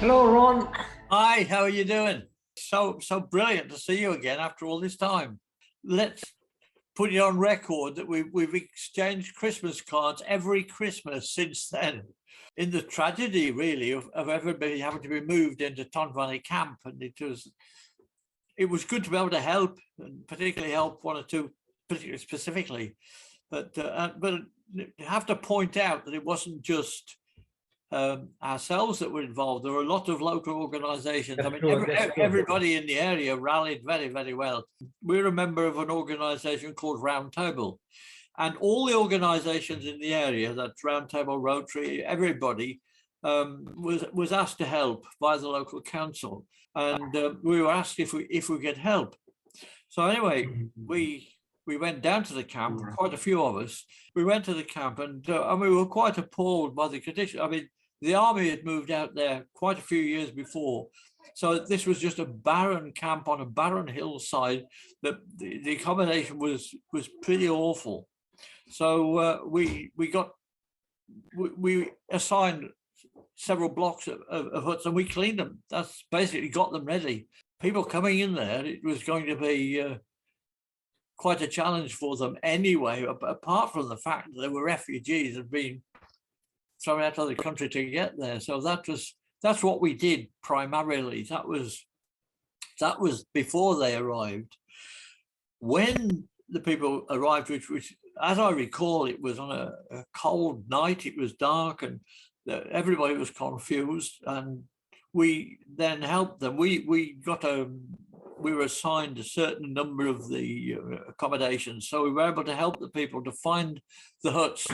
Hello, Ron. Hi, how are you doing? So brilliant to see you again after all this time. Let's put it on record that we've exchanged Christmas cards every Christmas since then. In the tragedy, really, of everybody having to be moved into Tonfanau camp, and it was good to be able to help, and particularly help one or two, particularly specifically. But I have to point out that it wasn't just ourselves that were involved. There were a lot of local organisations. I That's mean, true. That's true. everybody in the area rallied very, very well. We're a member of an organisation called Round Table, and all the organisations in the area, that's Round Table, Rotary, everybody was asked to help by the local council, and we were asked if we could help. So anyway, we went down to the camp, quite a few of us. We went to the camp, and we were quite appalled by the condition. I mean, the army had moved out there quite a few years before. So this was just a barren camp on a barren hillside. The accommodation was pretty awful. So we assigned several blocks of huts, and we cleaned them. That's basically got them ready. People coming in there, it was going to be quite a challenge for them anyway, apart from the fact that they were refugees and been thrown out of the country to get there. So that's what we did primarily. That was before they arrived. When the people arrived, which as I recall, it was on a cold night, it was dark, and everybody was confused, and we then helped them. We were assigned a certain number of the accommodations, so we were able to help the people to find the huts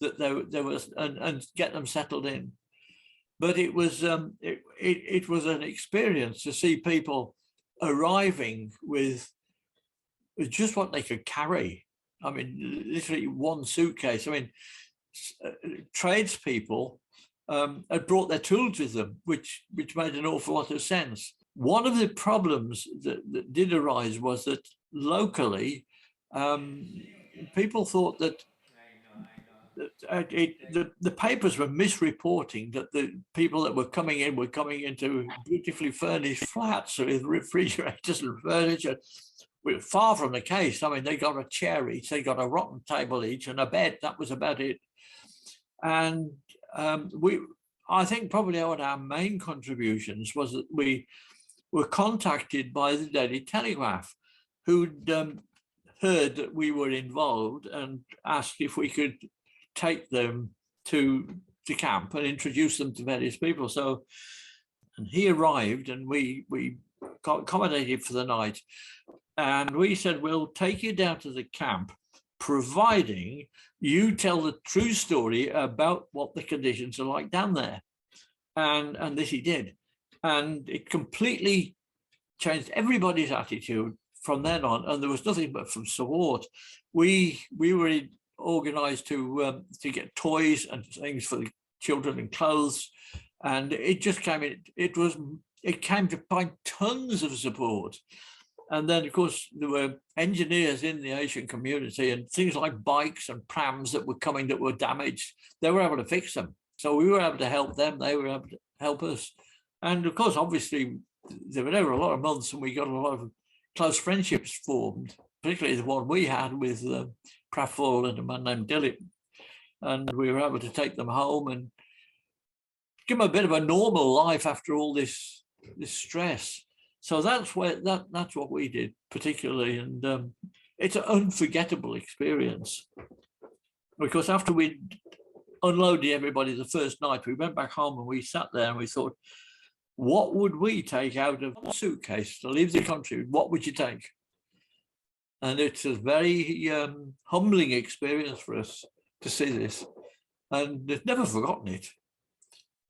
that there was and get them settled in. But it was it was an experience to see people arriving with just what they could carry. I mean, literally one suitcase. I mean, tradespeople had brought their tools with them, which made an awful lot of sense. One of the problems that did arise was that locally, people thought that the papers were misreporting that the people that were coming into beautifully furnished flats with refrigerators and furniture. Far from the case. I mean, they got a chair each, they got a rotten table each, and a bed. That was about it. And I think probably one of our main contributions was that we were contacted by the Daily Telegraph, who'd heard that we were involved and asked if we could take them to camp and introduce them to various people. So, and he arrived, and we got accommodated for the night, and we said, we'll take you down to the camp, providing you tell the true story about what the conditions are like down there. And this he did. And it completely changed everybody's attitude from then on. And there was nothing but from support. We were organised to get toys and things for the children and clothes. And it just came in, it came to find tons of support. And then, of course, there were engineers in the Asian community, and things like bikes and prams that were coming that were damaged, they were able to fix them. So we were able to help them, they were able to help us. And of course, obviously, there were never a lot of months, and we got a lot of close friendships formed, particularly the one we had with Pratfall and a man named Dilip. And we were able to take them home and give them a bit of a normal life after all this stress. So that's what we did particularly, and it's an unforgettable experience. Because after we unloaded everybody the first night, we went back home and we sat there and we thought, what would we take out of a suitcase to leave the country? What would you take? And it's a very humbling experience for us to see this, and they've never forgotten it.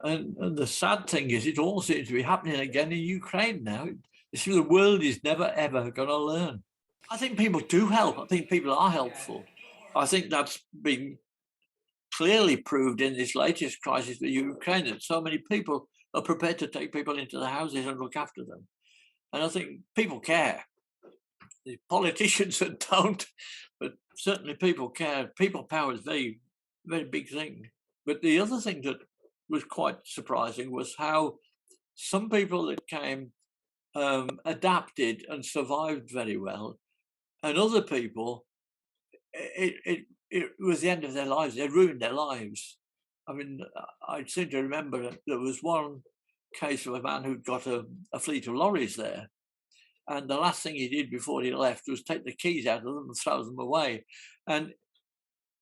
And the sad thing is, it all seems to be happening again in Ukraine now. The world is never, ever going to learn. I think people do help. I think people are helpful. I think that's been clearly proved in this latest crisis with Ukraine, that so many people are prepared to take people into their houses and look after them. And I think people care. The politicians that don't, but certainly people care. People power is a very, very big thing. But the other thing that was quite surprising was how Some people that came adapted and survived very well, and other people, it was the end of their lives. They ruined their lives. I mean, I seem to remember that there was one case of a man who'd got a fleet of lorries there, and the last thing he did before he left was take the keys out of them and throw them away. And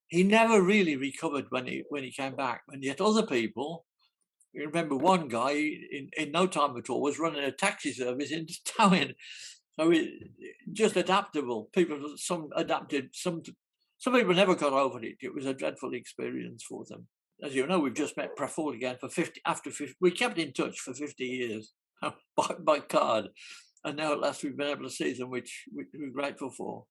he never really recovered when he came back. And yet other people, you remember one guy in no time at all was running a taxi service into town. So just adaptable. People, some adapted, some people never got over it. It was a dreadful experience for them. As you know, we've just met Praford again for 50. After 50, we kept in touch for 50 years by card, and now at last we've been able to see them, which we're grateful for,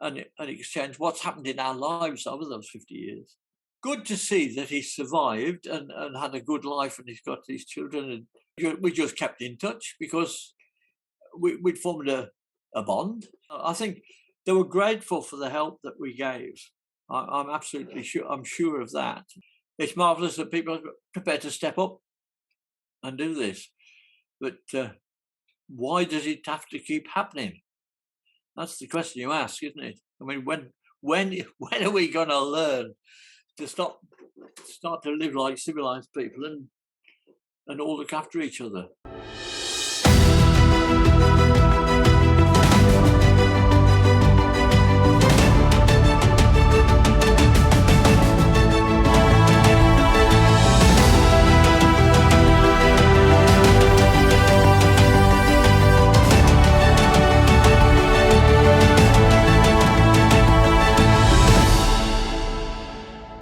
and exchange what's happened in our lives over those 50 years. Good to see that he survived and had a good life, and he's got these children, and we just kept in touch because we'd formed a bond. I think they were grateful for the help that we gave. I'm absolutely sure. I'm sure of that. It's marvellous that people are prepared to step up and do this. But why does it have to keep happening? That's the question you ask, isn't it? I mean, when are we going to learn to start to live like civilized people and all look after each other?